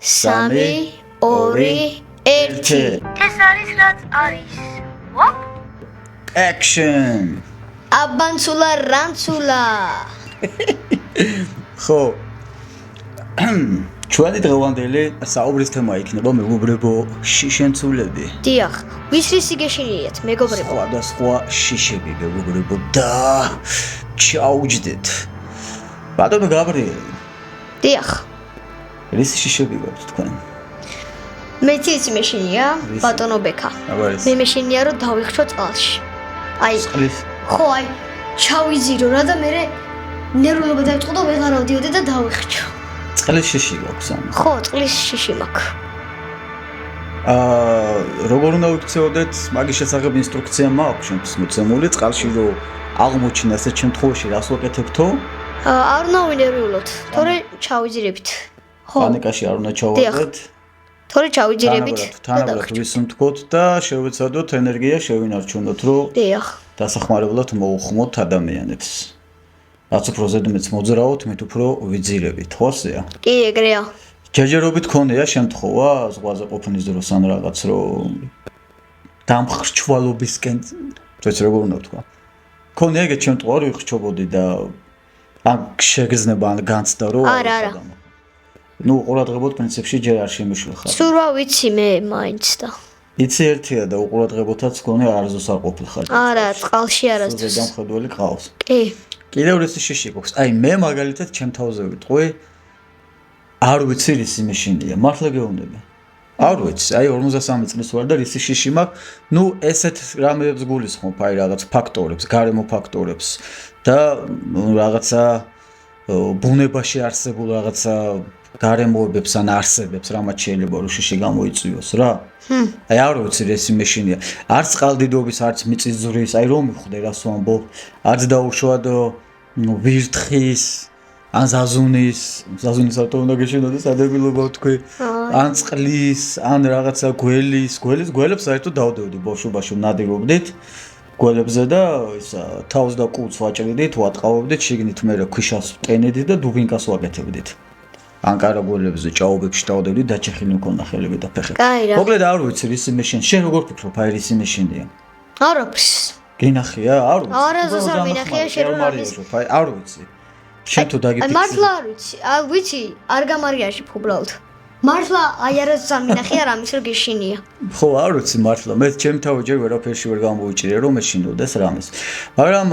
3 2 1 ეს არის რაც არის. What? Action. აბანცულა რანცულა. ხო. ჩვენი დღევანდელი საუბრის თემა იქნება მეგობრებო შიშენცულები. დიახ, ვის რისი გეშინიათ მეგობრებო? სხვადასხვა შიშები მეგობრებო და ჩაუჯდეთ. ბატონო გაბრიელი. დიახ. რისი შიშები გაქვთ თქვენ? მეც ის მეშინია ბატონო ბექა. მე მეშინია რომ დავიხჩო წყალში. აი, ხო, აი, ჩავიზირო რა და მე ნერვულობა დაიწყო და ვეღარ ავდიოდი და დავიხჩო. წყლის შიში გაქვს ამ. ხო, წყლის შიში მაქვს. როგორ უნდა ვიქცეოდეთ, მაგის შესახებ ინსტრუქცია მაქვს ჩემთვის მოცემული, წყალში რო აღმოჩნდა ასეთ შემთხვევაში რას ვაკეთებთო? არ უნდა ვინერვიულოთ, თორე ჩავიზირებით. ხო. პანიკაში არ უნდა ჩავარდეთ. თორე ჩავიზირებით. თანაბრად ვისუნთქოთ და შევეცადოთ ენერგია შევინარჩუნოთ, რომ დიახ. დასახმარებლად მოუხმოთ ადამიანებს. რაც უფრო ზედმეტ მოძრაობთ, მით უფრო ვიძირებით, ხო ასეა? კი, ეგრეა. ჯერჯერობით ქონია შემთხვევა ზღვაზე ყოფნის დროს ან რაღაც რომ დამხრჩვალობისკენ წეც როგორ უნდა ვთქვა. ქონია ეგეთ შემთხვევა რომ იხჩობოდი და ან შეგრძნება ან განცდა რომ არა. ნუ ყურადღებოთ პრინციპში ჯერ არ შემიშლიხარ. სულ რა ვიცი მე მაინც და. იცი ერთია და უყურადღებოთაც გქონია არასდროს არ ყოფილხარ. არა, წყალში არასდროს. ზედამხედველი ყავს. კი. კიდევ რისი შიში გვაქვს? აი მე მაგალითად ჩემ თავზე ვიტყვი არ ვიცი რისი მეშინია, მართლა გეუბნები. არ ვიცი, აი 53 წლის ვარ და რისი შიში მაქვს. ნუ ესეთ რამეებს გულისხმობ, აი რაღაც ფაქტორებს, გარემო ფაქტორებს და რაღაცა ბუნებაში არსებულ რაღაცა გარემოებებს ან არსებებს, რამაც შეიძლება რომ შიში გამოიწვიოს რა. აი არ ვიცი რისი მეშინია. არც წყალდიდობის, არც მიწისძვრის, აი რომ მიხვდე რას ვამბობ, არც დაუშვად ვირთხის ან ზაზუნის ავტო უნდა გეშინოდეს ადებილობა თქვი ან წყლის ან რაღაცა გველებს საერთოდ დავდევდი ბავშვობაში ნადირობდით გველებზე და ისა თავს და კუც ვაჭრიდით ვატყავობდით შიგნით მე ქვიშას ვტენედით და დუბინკას ვაკეთებდით ან კარაგველებზე ჭაობებში დავდევდით დაჭეხილი მქონდა ხელები და ფეხები მოკლედ არ ვიცი რისი მეშინია შენ როგორ ფიქრობ აი რისი მეშინია არაფერს გინახია არ ვიცი არასდროს არ მინახია შენ რა არის აი არ ვიცი შენ თუ დაგიფიქრე მართლა არ ვიცი არ ვიცი არ გამარიაში უბრალოდ მართლა აი არასდროს არ მინახია რამის რომ გეშინია ხო არ ვიცი მართლა მე ჩემ თავი ჯერ ვერაფერში ვერ გამოვიჭირე რომ ეშინოდეს რამეს მაგრამ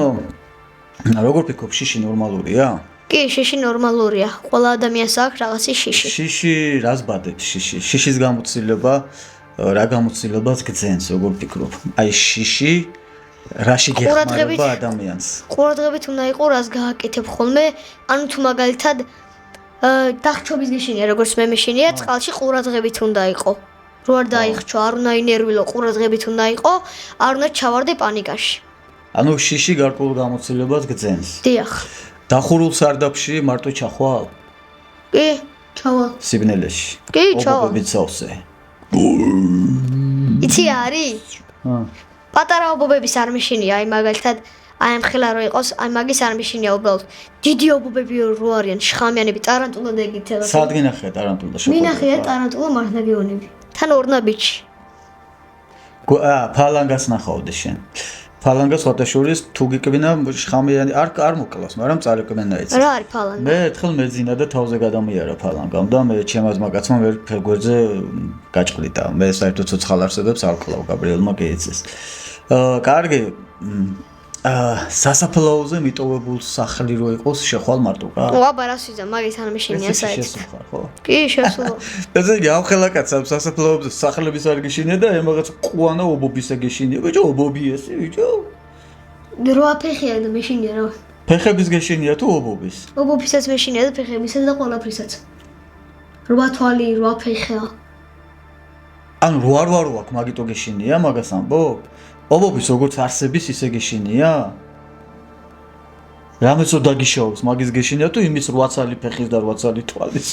როგორ ფიქრობ შიში ნორმალურია კი შიში ნორმალურია ყველა ადამიანს აქვს რაღაცის შიში შიში რას ბადეთ შიშის გამოცდილება რა გამოცდილებას გძენს როგორ ფიქრობ აი შიში რაში გეხმარება ადამიანს ყურადღებით უნდა იყო რას გააკეთებ ხოლმე ანუ თუ მაგალითად დახჩობის გეშინია როგორც მე მეშინია წყალში ყურადღებით უნდა იყო რო არ დაიხჩო არ უნდა ინერვილო ყურადღებით უნდა იყო არ უნდა ჩავარდე პანიკაში ანუ შიში გარკვეულ გამოცდილებას გძენს დიახ დახურულ სარდაფში მარტო ჩახვალ კი ჩავალ სიბნელეში კი ჩავალ ობობებით სავსე იცი არის პატარა ობობების არ მეშინია აი მაგალითად აი ამ ხელა რო იყოს აი მაგის არ მეშინია უბრალოდ დიდი ობობები რო არიან შხამიანები ტარანტულა და ეგეთი რაღაც სად გინახია ტარანტულა შეხოთება მინახია ტარანტულა მართლა გეონები თან ორნაბიჩი ფალანგას ნახავდი შენ ფალანგას ხოთაშორის თუ გიკბინა შხამიანი არ მოკლავს მაგრამ წარეკბენა იცი რა არის ფალანგა მე ერთხელ მეძინა და თავზე გადამიარა ფალანგამ და მე ჩემს მაგაცმა ვერ ფერგვერდზე გაჭყლიდა მე საერთოდ ცოცხალ არსებებს არ ვკლავ გაბრიელმა გეიცეს კარგი სასაფლაოზე მიტოვებულ სახლი რო იყოს შეხვალ მარტო რა აბა რას ვიზა მაგის არ მეშინია საერთოდ ხო კი შესულა ესე იგი ამხელაკაც სასაფლაოზე სახლების არ გეშინია და ემაღაც ყუანა ობობისა გეშინია ბიჭო ობობი ესე ბიჭო რა ფეხია და მეშინია რა ფეხების გეშინია თუ ობობის ობობისაც მეშინია და ფეხებისაც და ყველაფრისაც 8 თვალი 8 ფეხია ან რო აქვს მაგიტო გეშინია მაგას ამბობ ობობის როგორც არსების ისე გეშინია? რამეც რო დაგიშაობს მაგის გეშინია თუ იმის 8 წალი ფეხის და 8 წალი თვალის?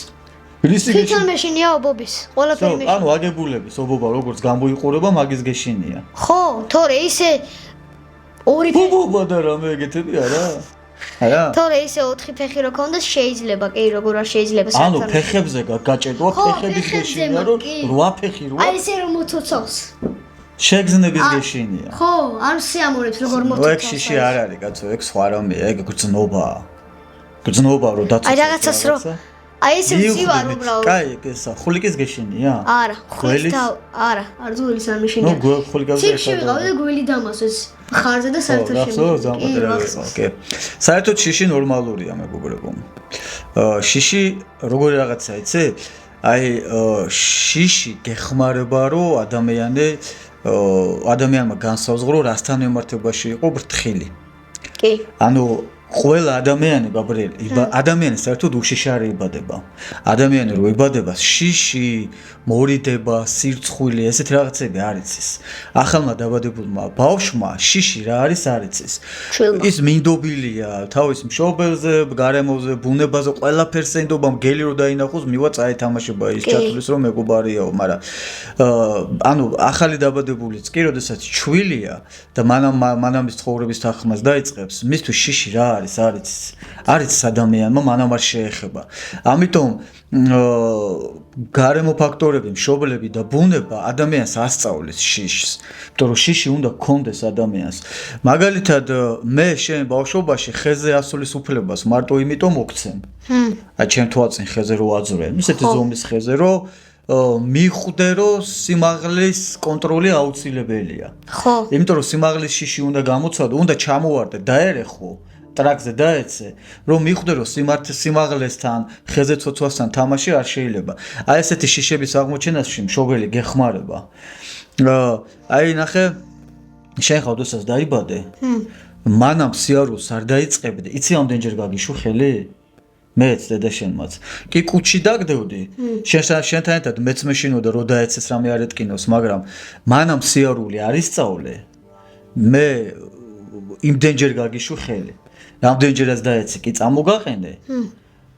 რისი გეშინია? თვითონ მეშინია ობობის, ყველაფერი მეშინია. ანუ აგებულების ობობა როგორც გამოიყურება მაგის გეშინია. ხო, თორე ისე ორი ობობა და რამე ეგეთები არა? არა? თორე ისე 4 ფეხი რო ქონდეს შეიძლება, კი, როგორ არ შეიძლება ანუ ფეხებზე გაჭედვა, ფეხების გეშინია, რომ 8 ფეხი როა. აი ესე რომ მოცოცავს. შეგზნების გეშინია. ხო, არ სიამოვნებს როგორ მოცოცავს. ეგ შიში არ არის, კაცო, ეგ სხვა რამეა, ეგ გრძნობაა. გრძნობა რო დაწესო. აი რაღაცას რო აი ესე ვწივარ უბრალოდ. კაი, ესა ხულიკის გეშინია? არა, ხულის არა, არ ძულის არ მეშინია. ნუ ხულიკაზე ციხში ვიყავ და გველი დამასვეს. ხარზე და საერთოდ ოკეი. საერთოდ შიში ნორმალურია, მეგობრებო. შიში როგორი რაღაცა იცი? აი შიში გეხმარება რომ ადამიანმა განსაზღვრო რასთან ემართებაში იყო ბრთხილი. კი. ანუ ყველა ადამიანი გაბრიელი, ადამიანი საერთოდ უშიშარი იბადება. ადამიანი რო იბადება, შიში, მორიდება, სირცხვილი, ესეთ რაღაცები არ იცის. ახალმა დაბადებულმა ბავშვმა შიში რა არის არ იცის. ის მინდობილია თავის მშობელზე, გარემოზე, ბუნებაზე, ყველაფერს ენდობა, მგელი რო დაინახოს, მივა წაეთამაშება ის ჩათulis რომ მეგობარიაო, მაგრამ ანუ ახალი დაბადებულიც კი, როდესაც ჩვილია და მანამის ცხოვრების თანხმას დაიწყებს, მისთვის შიში რა არის არ იცის. არ იცის ადამიანმა, მანამ არ შეეხება. ამიტომ გარემო ფაქტორები, მშობლები და ბუნება ადამიანს ასწავლის შიშს. იმიტომ რომ შიში უნდა გქონდეს ადამიანს. მაგალითად, მე შენ ბავშვობაში ხეზე ასulis უფლებას მარტო იმიტომ მოგცემ. აი ჩემ თვალწინ ხეზე რო აძვრე, ისეთი ზომის ხეზე რო მიხვდე რომ სიმაღლის კონტროლი აუცილებელია. ხო. იმიტომ რომ სიმაღლის შიში უნდა გამოცადო, უნდა ჩამოვარდე, დაერეხო. ტრაქზე დაეცე, რომ მიხვდე რომ სიმაღლესთან, ხეზე ცოცვასთან თამაში არ შეიძლება. აი ესეთი შიშების აღმოჩენაში მშობელი გეხმარება. აი ნახე, შენ ხავდოსაც დაიბადე. მანამ სიარულს არ დაიწყებდი. იცი ამდენჯერ გაგიშო ხელი? მეც დედაშენმაც. კი კუჩი დაგდევდი. შენთან ერთად მეც მეშინოდა რომ დაეცეს რამე არ ეტკინოს, მაგრამ მანამ სიარული არ ისწავლე. მე იმდენჯერ გაგიშო ხელი. რამდენჯერაც დაეცი კი წამოგაყენე.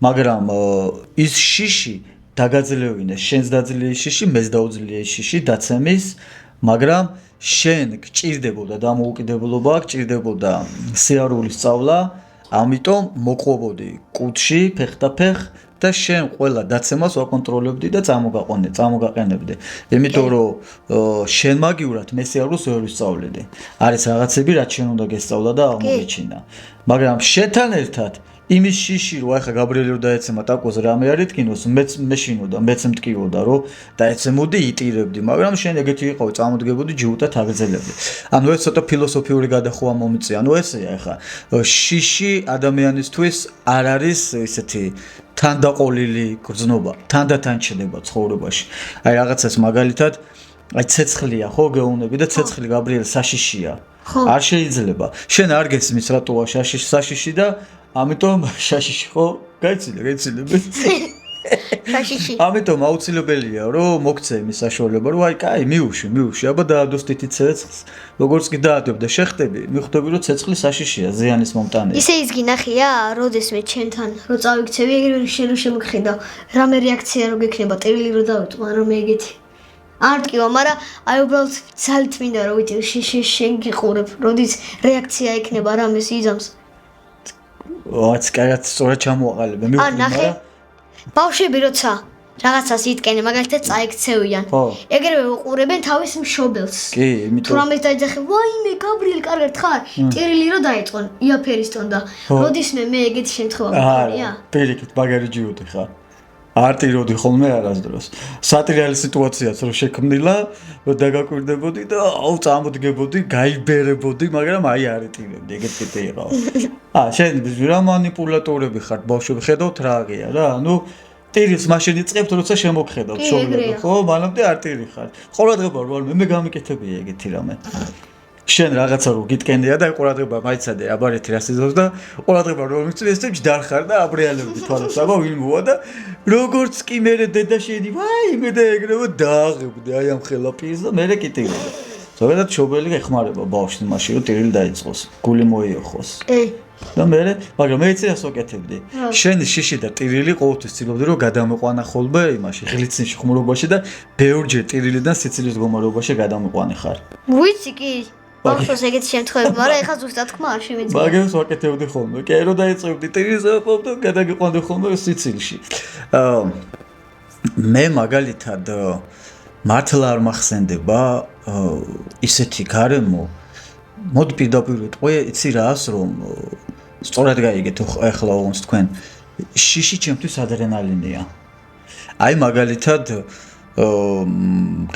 მაგრამ ის შიში დაგაძლევინე, შენს დაძლია შიში, მეც დაუძლია შიში დაცემის, მაგრამ შენ გჭირდებოდა დამოუკიდებლობა, გჭირდებოდა სიარულის სწავლა, ამიტომ მოყვობოდი კუჩში, ფეხდაფეხ და შენ ყველა დაცემას ვაკონტროლებდი და წამოგაყენებდი. იმიტომ რომ შენ მაგივრად მე სიარულს ვერ ვისწავლედი. არის რაღაცები, რაც შენ უნდა გესწავლა და აღმოგეჩინა. მაგრამ შენთან ერთად იმის შიში რო ახლა გაბრიელი რო დაეცემა ტაკოზე რამე არ ეთქინოს, მეც მეშინოდა, მეც მტკიოდა რომ დაეცემოდი, იტირებდი, მაგრამ შენ ეგეთი იყავი, წამოდგებოდი ჯიუტად აგრძელებდი. ანუ ეს ცოტა ფილოსოფიური გადახვა მომიწია. ანუ ესეა ახლა შიში ადამიანისთვის არ არის ესეთი თანდაყოლილი გრძნობა, თანდათან ჩდება ცხოვრებაში. აი რაღაცას მაგალითად, აი ცეცხლია, ხო, გეუბნები და ცეცხლი გაბრიელი საშიშია. არ შეიძლება. შენ არ გესმის რატოა საშიში და ამიტომ შაშიში ხო? გაიცილე. შაშიში. ამიტომ აუცილებელია რომ მოგცე იმის საშუალება რომ აი კაი მიუში, აბა დაადოს თითი ცეცხლს. როგორც კი დაადებ და შეხტები, მიხვდები რომ ცეცხლი საშიშია, ზიანის მომტანია. ისე ის გინახია, როდესმე ჩემთან რო წავიქცევი, ეგრე შენ რო შემოგხედავ, რამე რეაქცია რო გექნება, ტერილი რო დავიტყვან რომ ეგეთი. არ ტკივა, მაგრამ აი უბრალოდ ძალით მინდა რომ ვიცი შენ გიყურებ, როდის რეაქცია ექნება რამეს იძამს. ვაც კარგად სწორად ჩამოაყალიბე, მივხვდი, მაგრამ ბავშვები როცა რაღაცას იტკენენ, მაგალითად წაიქცევიან. ეგრევე უყურებენ თავის მშობელს. კი, იმიტომ თუ რამეს დაიძახე, ვაიმე, გაბრიელი, კარგად ხარ? ტერილი რო დაიწყონ, იაფერისტონ და როდისმე მე ეგეთი შემთხვევა მქონია. პირიქით, მაგარი ჯიუტი ხარ. არ ტიროდი ხოლმე არასდროს. სატრიალი სიტუაციაც რო შექმნილა, რომ დაგაკვირდებოდი და აუ წამოდგებოდი, გაიბერებოდი, მაგრამ აი არ ეტირებდი, ეგეთ ტიპი იყავ. შენ რა манипуляტორები ხართ, ბავშვები, ხედავთ რა აღია რა, ანუ ტირის მაშინ იწყებთ, როცა შემოგხედავთ შობლები, ხო? მანამდე არ ტირი ხარ. ყურადღება რო არ მე გამიკეთებია ეგეთი რამე. შენ რაღაცა რო გიტკენია და ყურადღება მაიცადე აბარეთი რას იზავს და ყურადღება რო მიწვი ეს ჯდარ ხარ და აბრიალებდი თვალებს აბა ვინ მოვა და როგორც კი მე დედა შედი ვაი მე და ეგრევე დააღებდი აი ამ ხელაფის და მე კიტირებდი ზოგადად შობელი ეხმარება ბავშვს მაშინ რომ ტირილი დაიწყოს გული მოიოხოს და მე მაგრამ მე იცი რას ვაკეთებდი შენ შიში და ტირილი ყოველთვის ცდილობდი რომ გადამიყვანა ხოლმე იმაში ღლიცინში ხმურობაში და ბევრჯერ ტირილიდან სიცილის გომარობაში გადამიყვანე ხარ ვიცი კი მახსოვს ეგეთი შემთხვევები, მაგრამ ეხლა ზუსტად თქმა არ შემეძლია. მაგას ვაკეთებდი ხოლმე. კი, რო დაიწყებდი ტრიზოპობ და გადაგიყვანდი ხოლმე სიცილში. მე მაგალითად მართლა არ მახსენდება ისეთი გარემო. მოდი პირდაპირ ვიტყვი, იცი რას, რომ სწორად გაიგეთ ახლა ოღონდ თქვენ შიში ჩემთვის ადრენალინია. აი მაგალითად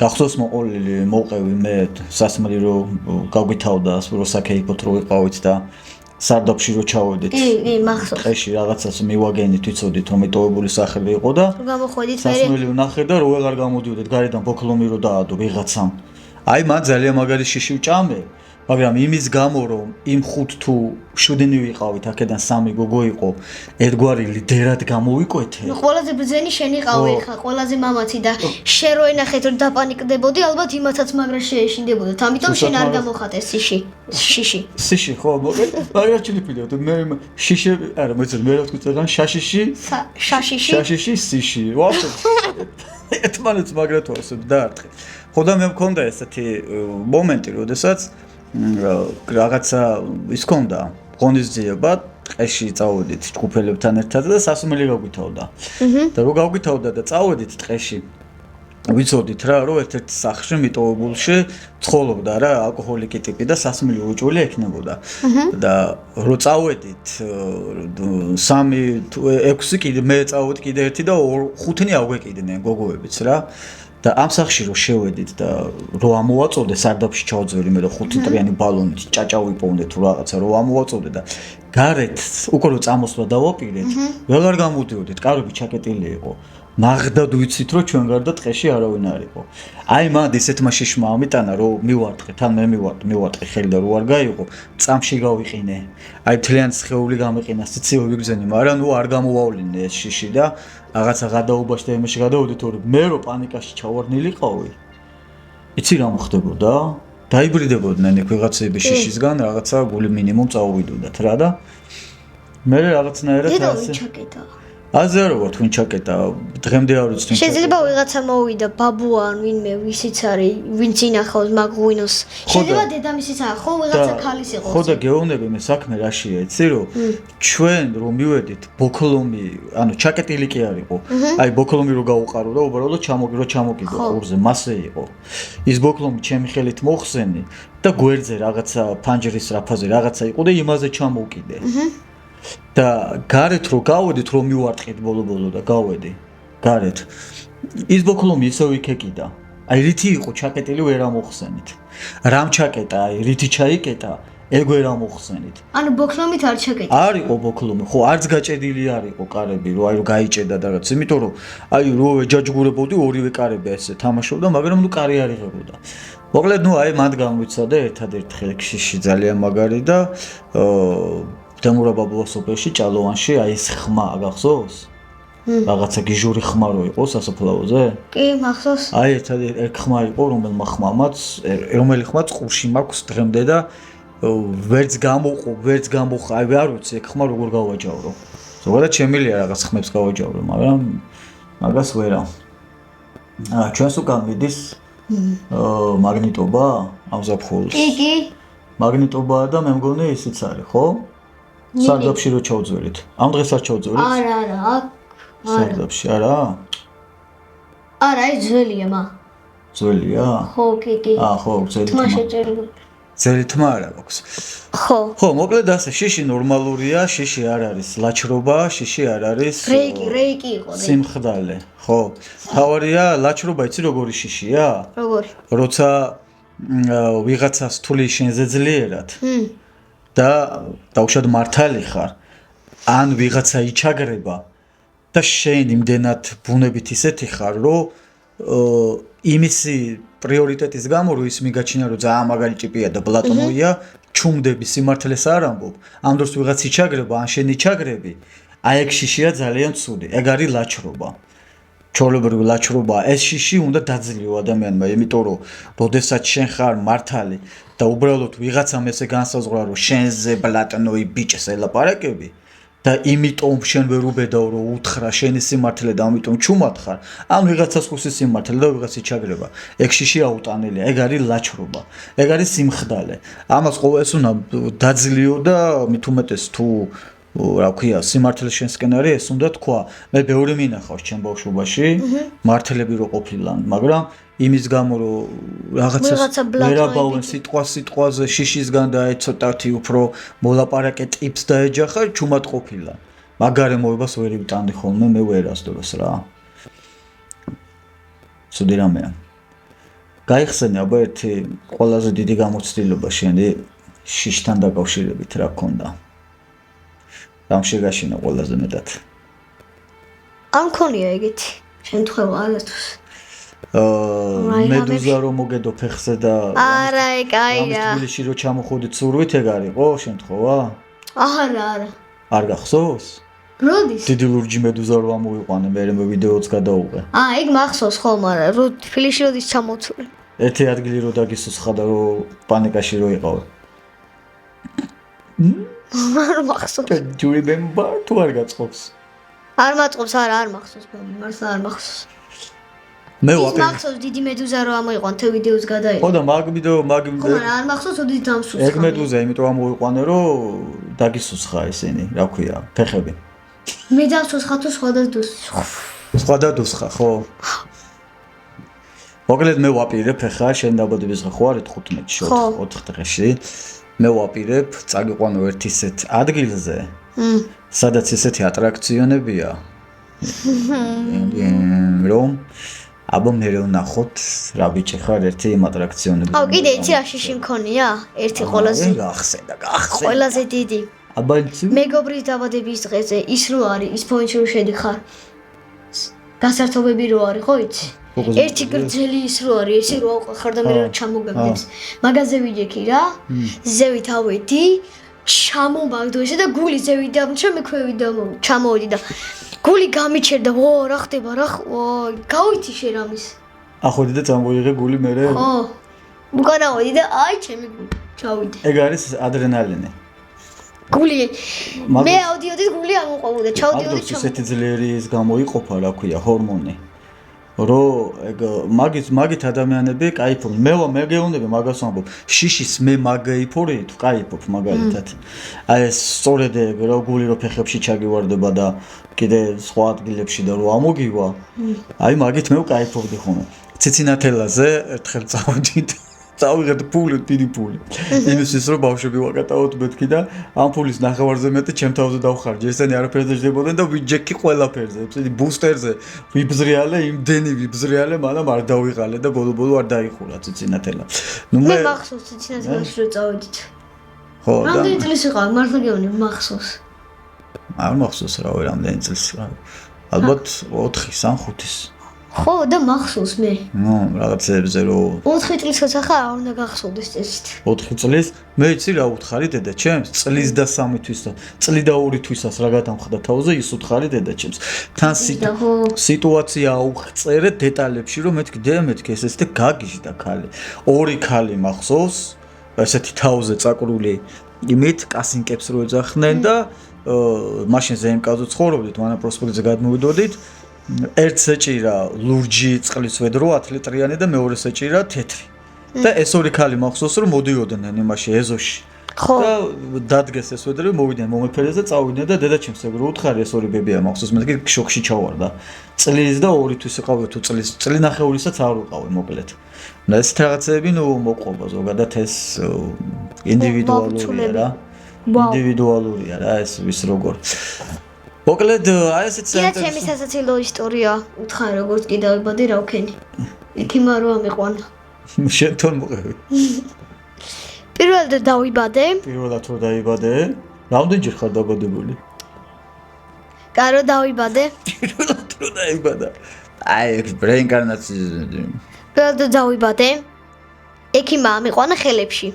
გახსოვს მოყევი მე სასმელი რო გავგითავდა რო საკეიფოთ რო ვიყავით და სარდაფში რო ჩავედით. კი, მახსოვს. ტყეში რაღაცას მივაგენით, ვიცოდით რომ მიტოვებული სახელი იყო და გამოხვედით მე. სასმელი ვნახე და რო ვეღარ გამოდიოდეთ გარედან ბოქლომი რო დაადო ვიღაცამ. აი მან ძალიან მაგარი შიში ვჭამე. მაგრამ იმის გამო რომ იმ 5 თუ 7-ნი ვიყავით, აქედან 3 გოგო იყო, ერთგვარი ლიდერად გამოვიკვეთე. ნუ ყველაზე ბრძენი შენ იყავი ხა, ყველაზე მამაცი და შენ რო ენახეთ რომ დაპანიკდებოდი, ალბათ იმათაც მაგრა შეეშინდებოდეთ. ამიტომ შენ არ გამოხატეს შიში. სიში ხო, მაგრამ ჩილიფიდოთ. მე შიში, არა, მოიცი მე რა ვთქვი წეგან შაშიში? შაშიში? შაშიში სიში. ვაფშე. ერთმანეთს მაგრა თუ ასე დაარტყე. ხო და მე მქონდა ესეთი მომენტი, როდესაც რაღაცა ის ქონდა ღონისძიება ტყეში წავედით ჯგუფელებთან ერთად და სასმელი გავგითავდა. და რო გავგითავდა და წავედით ტყეში ვიცოდით რა რომ ერთ-ერთ სახლში მიტოვებულში ცხოვრობდა რა ალკოჰოლიკი ტიპი და სასმელი უჭველი ექნებოდა. და რო წავედით 3-6 კიდე მე წავედი კიდე ერთი და 5-ნი აგვეკიდნენ გოგოებიც რა. და ამ სახში რო შევედით და რო ამოვაწოდე სარდაფში ჩავძვერი მე და 5 ტრიანი ბალონით ჭაჭავიპოვნე თუ რაღაცა რო ამოვაწოდე და გარეთ უკვე რო წამოსვლა დავაპირეთ ვეღარ გამოდიოდით კარები ჩაკეტილი იყო ნახდად ვიცით რომ ჩვენ გარდა ტყეში არავინ არ იყო აი მანდ ისეთმა შიშმა ამიტანა რომ მივარტყე თან მე მივარტყე ხელი და რო არ გაიყო წამში გავიყინე აი თლიან სხეული გამიყინა სიცივე ვიგზენი მაგრამ ნუ არ გამოვავლინე ეს შიში და რაღაცა გადაუბაშ და იმაში გადავედი თორე მე რო პანიკაში ჩავარნილიყავი იცი რა მოხდებოდა დაიბრიდებოდნენ ეგ ვიღაცები შიშისგან რაღაცა გული მინიმუმ წაუვიდოდათ რა და მე რაღაცნაირად ასე ჩაკეტა აზე არ ვარ თქვენ ჩაკეტა დღემდე არ ვიცი შეიძლება ვიღაცა მოვიდა ბაბუან ვინმე ვისიც არის ვინც ინახავს მაგღვინოს შეიძლება დედამისიც არა ხო ვიღაცა ქალის იყოს ხო და გეუბნები მე საქმე რაშია იცი რომ ჩვენ რომ მივედით ბოქლომი ანუ ჩაკეტილი კი არ იყო აი ბოქლომი რო გაუყარო და უბრალოდ ჩამოკიდო ყურზე მასე იყო ის ბოქლომი ჩემი ხელით მოხსენი და გვერდზე რაღაცა ფანჯრის რაფაზე რაღაცა იყო და იმაზე ჩამოვკიდე და გარეთ რო გავედით რომ მივარტყით ბოლო და გავედი გარეთ ის ბოქლომი ისევ იქეკიდა აი რითი იყო ჩაკეტილი ვერ ამოხსენით რამ ჩაკეტა აი რითი ჩაიკეტა ეგ ვერ ამოხსენით ანუ ბოქლომით არ ჩაკეტა არ იყო ბოქლომი ხო არც გაჭედილი არ იყო კარები რო აი რო გაიჭედა და რაც იმიტომ რომ აი რო ეჯაჯგურებოდი ორივე კარები ესე თამაშობდა მაგრამ ნუ კარი არ იღებოდა მოკლედ ნუ აი მანდ გამვიცადე ერთადერთ ხექში ძალიან მაგარი და დემურაბაბუა სოფელში ჭალოვანში აი ეს ხმა გახსოვს? რაღაცა გიჟური ხმა რო იყო სასოფლაოზე? კი, მახსოვს. აი ერთ ხმა იყო რომელმა ხმამაც რომელი ხმაც ყურში მაქვს დღემდე და ვერც გამოყო, აი არ ვიცი ეგ ხმა როგორ გავაჯავრო. ზოგადად შემილია რაღაც ხმებს გავაჯავრო, მაგრამ მაგას ვერა. ჩვენს უკან მიდის მაგნიტობა ამ ზაფხულს. კი. მაგნიტობაა და მე მგონი ისიც არის, ხო? სარდაფში რო ჩავძვერით. ამ დღეს არ ჩავძვერით? არა. სარდაფში არა? არა, ეს ძველია მა. ძველია? ხო, კი. ხო, ძელი თმა. თმა შეჭერილი. ძელი თმა არა აქვს. ხო, მოკლედ ასე, შიში ნორმალურია, შიში არ არის ლაჩრობა, შიში არ არის რეიკი იყო. სიმხდალე, ხო. თავარია ლაჩრობა იცი როგორი შიშია? როგორი? როცა ვიღაცას თული შენზე ძლიერად. და დაუშვათ მართალი ხარ ან ვიღაცა იჩაგრება და შენ იმდენად ბუნებით ისეთი ხარ რომ იმისი პრიორიტეტის გამო რომ ის მიგაჩინა რომ ძალიან მაგარი ტიპია და ბლატონოია ჩუმდები სიმართლეს არ ამბობ ამ დროს ვიღაც იჩაგრება ან შენ იჩაგრები აი ეგ შიშია ძალიან ცუდი ეგ არის ლაჩრობა ჩოლებრივი ლაჩრობა ეს შიში უნდა დაძლიო ადამიანმა იმიტომ რომ როდესაც შენ ხარ მართალი და უბრალოდ ვიღაცამ ესე განსაზღვრა რომ შენზე ბლატონოი ბიჭს ელაპარაკები და იმიტომ შენ ვერ უბედავ რომ უთხრა შენი სიმართლე და ამიტომ ჩუმად ხარ ან ვიღაცას ხუსი სიმართლე და ვიღაცი ჩაგრება ეგ შიში აუტანელია ეგ არის ლაჩრობა ეგ არის სიმხდალე ამას ყოველს უნდა დაძლიო და მით უმეტეს თუ რა ქვია სიმართლე შენსკენ არის ეს უნდა თქვა მე ბევრი მინახავს ჩემ ბავშვობაში მართლები რო ყოფილან მაგრამ იმის გამო რომ რაღაცას ვერაბავენ სიტყვაზე შიშისგან და ეცოტათი უფრო მოლაპარაკე ტიპს დაეჯახა ჩუმად ყოფილა მაგარი მოებას ვერ იტანდი ხოლმე მე ვერასდროს რა ცუდი რამეა გაიხსენე აბა ერთი ყველაზე დიდი გამოცდილება შენი შიშთან დაკავშირებით რა გქონდა რამ შეგაშინა ყველაზე მეტად არ მქონია ეგეთი შემთხვევა ალათოს მედუზა რომ მოგედო ფეხზე და არა ეგ აია თბილისში რო ჩამოხოდი ცურვით ეგ არისო შემთხვევა არა არ გახსოვს როდის დიდი ლურჯი მედუზა რო ამოვიყვანე მე ვიდეოც გადაუყე ეგ მახსოვს ხო მაგრამ რო თბილისში როდის ჩამოცურე ერთი ადგილი რო დაგისუსხა და რო პანიკაში რო იყავ არ მახსოვს Do you remember თუ არ გაწყობს არ მაწყობს არ მახსოვს მართლა არ მახსოვს მე ის მახსოვს დიდი მედუზა რო ამოიყვან თო ვიდეოს გადაიღო ხო და მაგ ვიდეო ხო მაგრამ არ მახსოვს ოდით დამსუსხა ეგ მედუზა იმიტომ ამოვიყვანე რომ დაგისუსხა ისინი რა ქვია ფეხები მე დამსუსხა თუ სხვა დადუსხა ხო მოგლედ მე ვაპირებ ხა შენ დაბადების დღე ხო არის 15-ში 4 დღეში მე ვაპირებ წაგიყვანო ერთ ისეთ ადგილზე სადაც ისეთი ატრაქციონებია რომ აბა მე ვნახოთ რა ბიჭი ხარ ერთი იმ ატრაქციონებზე აუ კიდე იცი რა შიში მქონია ერთი ყველაზე გახსენდა ყველაზე დიდი აბა იცი მეგობრის დაბადების დღეზე ის რო არის ის პოინტში რო შედიხარ გასართობები რო არის ხო იცი ერთი გრძელი ის რო არის ესე რო აყხარ და მე რა ჩამოგაგდებს მაგაზე ვიჯექი რა ზევით ავედი ჩამომაგდო ესე და გული ზევით დამჩა მე ქვევით ჩამოვედი და გული გამიჩერდა ო რა ხდება რა გავითი შენ ამის ახოვდი და წამოიღე გული მე ხო უკანავედი და აი ჩემი გული ჩავიდე ეგ არის ადრენალინი გული მე ავდიოდი გული ამოყვავდა ჩავდიოდი ისეთი ძლიერი ის გამოიყოფა რა ქვია ჰორმონი რო ეგ მაგით ადამიანები кайფობენ მე გეუბნები მაგას ვამბობ შიშის მე მაგაიფორი თუ кайფობ მაგალითად აი ეს სწორედ ეგ რა გული რო ფეხებში ჩაგივარდება და კიდე სხვა ადგილებში და რო ამოგივა აი მაგით მე кайფობდი ხოლმე ციცინათელაზე ერთხელ წავიღეთ ფული დიდი ფული იმისთვის რომ ბავშვები ვაკატავოთ მეთქი და ამ ფულის ნახევარზე მეტი ჩემ თავზე დავხარჯე ესენი არაფერზე ჯდებოდნენ და ვიჯექი ყველაფერზე წიდი ბუსტერზე ვიბზრიალე იმდენი ვიბზრიალე მაგრამ არ დავიღალე და ბოლო არ დაიხურა ციცინათელა ნუ მე მახსოვს ციცინათელაში რომ წავედით ხო და რამდენი წლის იყავ მართლა გეუბნები მახსოვს არ მახსოვს რა ვე რამდენი წლის იყავ ალბათ 4-ის ან 5-ის ხო და მახსოვს მე ნუ რაღაცებზე რომ 4 წლისოც ახლა არ უნდა გახსოვდეს წესით 4 წლის მე იცი რა უთხარი დედა ჩემს წლის და 3 თვის და წლი და 2 თვისაც რა გადამხდა თავზე ის უთხარი დედა ჩემს თან სიტუაცია აუღწერე დეტალებში რომ მეთქი ესეთი გაგიჟდა ქალი ორი ქალი მახსოვს ესეთი თავზე წაკრული იმით კასინკებს რო ეძახდნენ და მაშინ ზემკაზე ცხოვრობდით მანა პროსპექტზე გადმოვიდოდით ერთ საჭირა ლურჯი წყლის ვედრო 10 ლიტრიანი და მეორე საჭირა თეთრი და ეს ორი ქალი მახსოვს რომ მოდიოდნენ იმაში ეზოში ხო და დადგეს ეს ვედრო მოვიდნენ მომეფერეს და წავიდნენ და დედაჩემს ეგრო უთხარი ეს ორი ბებია მახსოვს მეთქი შოქში ჩავარდა წლის და 2 თვის იყავი თუ წლი ნახევრისაც არ ვიყავი მოკლედ და ეს რაღაცები ნუ მოყვება ზოგადად ეს ინდივიდუალურია რა ინდივიდუალურია რა ეს ვის როგორ მოკლედ აი ესეც საინტერესო ჩემი სასაცილო ისტორია უთხარი როგორც კი დავიბადე რა ვქენი იქიმა რო ამიყვანა შენ თორ მოყევი პირველად დავიბადე პირველად რო დაიბადე რამდენჯერ ხარ დაბადებული გარო დავიბადე პირველად რო დაიბადა აი ეს რეინკარნაციის პირველად დავიბადე იქიმა ამიყვანა ხელებში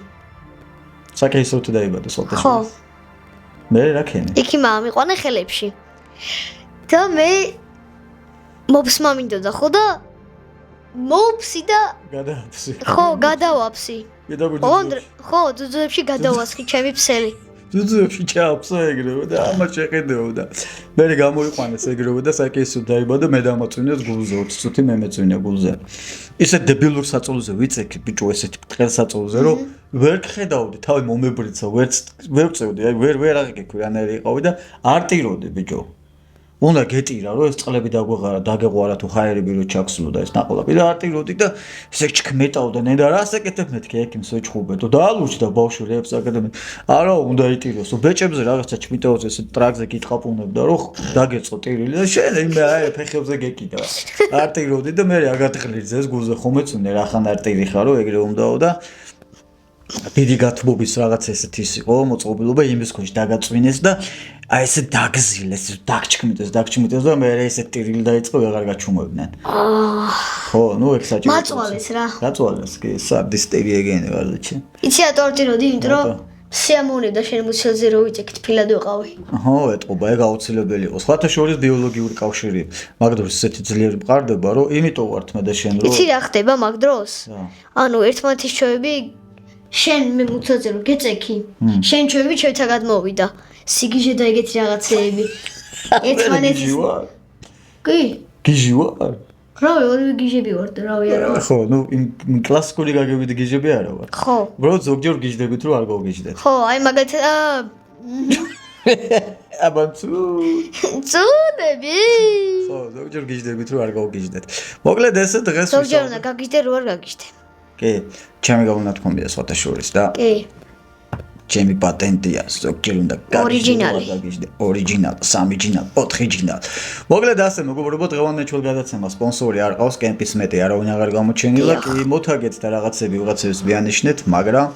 საკეისროდ დაიბადე სოლტეში ხო მე რა ქენი იქიმა ამიყვანა ხელებში და მე მოფსმა მინდოდა ხო და მოფსი და გადააფსი ხო გადავაფსი ხო ხო ძუძუებში გადავასხი ჩემი ფსელი ზუზებში ჩააფსა ეგრევე და ამას შეხედეობდა. მე გამოიყვანეს ეგრევე და საკეისო დაიბადა მე დამაწვინეს გულზე 20 წუთი მე მეწვინე გულზე. ისე დებილურ საწოლზე ვიწექი ბიჭო ესეთი ტყელ საწოლზე რომ ვერ ხედავდი თავი მომებრიცა ვერ წევდი აი ვერ აღიქექი რანაირი იყავი და არ ტიროდი ბიჭო. უნდა გეტირა რომ ეს წყლები დაგეღვარა თუ ხაერები რო ჩაქსულო და ეს ნაყოლები და არ ტიროდი და ესე ჩქმეტავდა ნედა რას ეკეთებ მეთქი ექიმს ვეჭხუბედო და ალუჩდა ბავშვებს აკადემი არა უნდა იტიროსო ბეჭებზე რაღაცა ჩმიტაოზე ესე ტრაქზე გითხაპუნებდა რომ დაგეწყო ტირილი და შენ იმე აი ფეხებზე გეკიდა არ ტიროდი და მე აგატყლირძეს გულზე ხომეცუნე რახან არ ტირი ხარო ეგრე უნდაო და დიდი გათბობის რაღაც ესეთ ის იყო მოწყობილობა იმის ქვეშ დაგაწვინეს და აი ესე დაგზილეს დაგჩქმიტეს და მე ესე ტირილი დაიწყო ვეღარ გაჩუმებდნენ ხო ნუ ეგ საჭირო მაწვალეს რა გაწვალეს კი სარდისტერი ეგენი ვარდიჩი იცი რატო არ ტიროდი იმიტომ რომ სიამოვნებდა შენ მუცელზე რო ვიწექით ფილად ვიყავი ხო ეტყობა ეგ აუცილებელი იყო სხვათა შორის ბიოლოგიური კავშირი მაგ დროს ესეთი ძლიერი მყარდება რომ იმიტომ ვართ მე და შენ რომ იცი რა ხდება მაგ დროს ანუ ერთმანეთის ჩვევები შენ მე მუცელზე რო გეწექი შენ ჩვევები ჩვენთან გადმოვიდა სიგიჟე და ეგეთი რაღაცეები ერთმანეთის კი გიჟი ვარ რავი ორივე გიჟები ვარ და რავი არა ხო ნუ იმ კლასიკური გაგებით გიჟები არა ვარ ხო უბრალოდ ზოგჯერ გიჟდებით რომ არ გავგიჟდეთ ხო აი მაგალითად აბა წუნები ხო ზოგჯერ გიჟდებით რომ არ გავგიჟდეთ მოკლედ ესე დღეს ზოგჯერ უნდა გაგიჟდე რო არ გაგიჟდე კი ჩემი გაუნათქომია სხვათა შორის და კი ჩემი პატენტია ზოგჯერ უნდა ორიჯინალი ორიჯინალი სამიჯინალი ოთხიჯინალი მოკლედ ასე მეგობრებო დღევანდელ ჩვენ გადაცემა სპონსორი არ ყავს კემპის მეტი არავინ აღარ გამოჩენილა კი მოთაგეთ და რაღაცები ვიღაცებს ვიანიშნეთ მაგრამ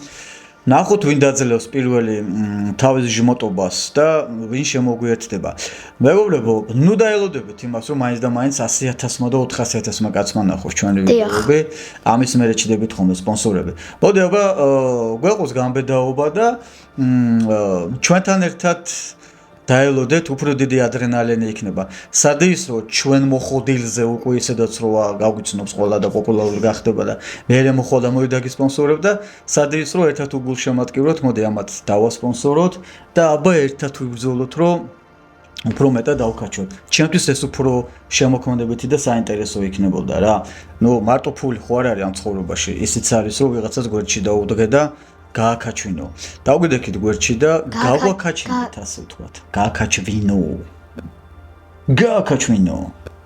ნახოთ ვინ დაძლევს პირველი თავის ჟმოტობას და ვინ შემოგვიერთდება მეგობრებო ნუ დაელოდებით იმას რომ მაინც და მაინც 100,000-მა და 400,000-მა კაცმა ნახოს ჩვენი ვიდეოები ამის მერე ჩიდებით ხოლმე სპონსორები მოდი აბა გვეყოს გამბედაობა და ჩვენთან ერთად დაელოდეთ უფრო დიდი ადრენალინი იქნება სადი ის რომ ჩვენ მოხოდილზე უკვე ისედაც როა გაგვიცნობს ყველა და პოპულარული გახდება და მერე მოხოდა მოიდა გისპონსორებ და სადი ის რომ ერთად უგულ შემატკივროთ მოდი ამათ დავასპონსოროთ და აბა ერთად ვიბრძოლოთ რომ უფრო მეტად დავკაჩოთ ჩემთვის ეს უფრო შემოქმედებითი და საინტერესო იქნებოდა რა ნუ მარტო ფული ხო არ არის ამ ცხოვრებაში ისიც არის რომ ვიღაცას გვერდში დაუდგე და გააკაჩვინო. დავგვიდექით გვერდში და გავაკაჩინეთ ასე ვთქვათ. გააკაჩვინო. გააკაჩვინო.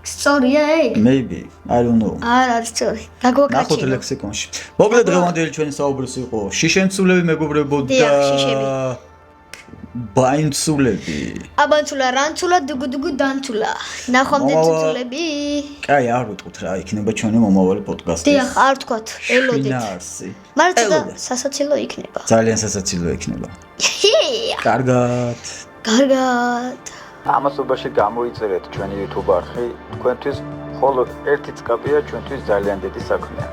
სწორია ეგ? Maybe, I don't know. არ არის სწორი. გაგვაკაჩინო. ნახოთ ლექსიკონში. მოკლედ დღევანდელი ჩვენი საუბრის იყო შიშენცულები მეგობრებო და ბაინცულები. აბანცულა, რანცულა, დუგუდუგუ დანცულა. ნახვამდე ცუცულები. კაი, არ ვიტყვით რა, იქნება ჩვენი მომავალი პოდკასტი. დიახ, არ ვთქვათ, ელოდეთ. მაგრამ სასაცილო იქნება. ძალიან სასაცილო იქნება. კარგად. კარგად. ამასობაში გამოიწერეთ ჩვენი YouTube არხი, თქვენთვის მხოლოდ ერთი წკაპია ჩვენთვის ძალიან დიდი საქმეა.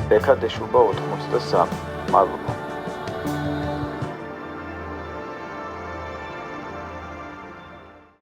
ბექადეშუბა 83. მადლობა.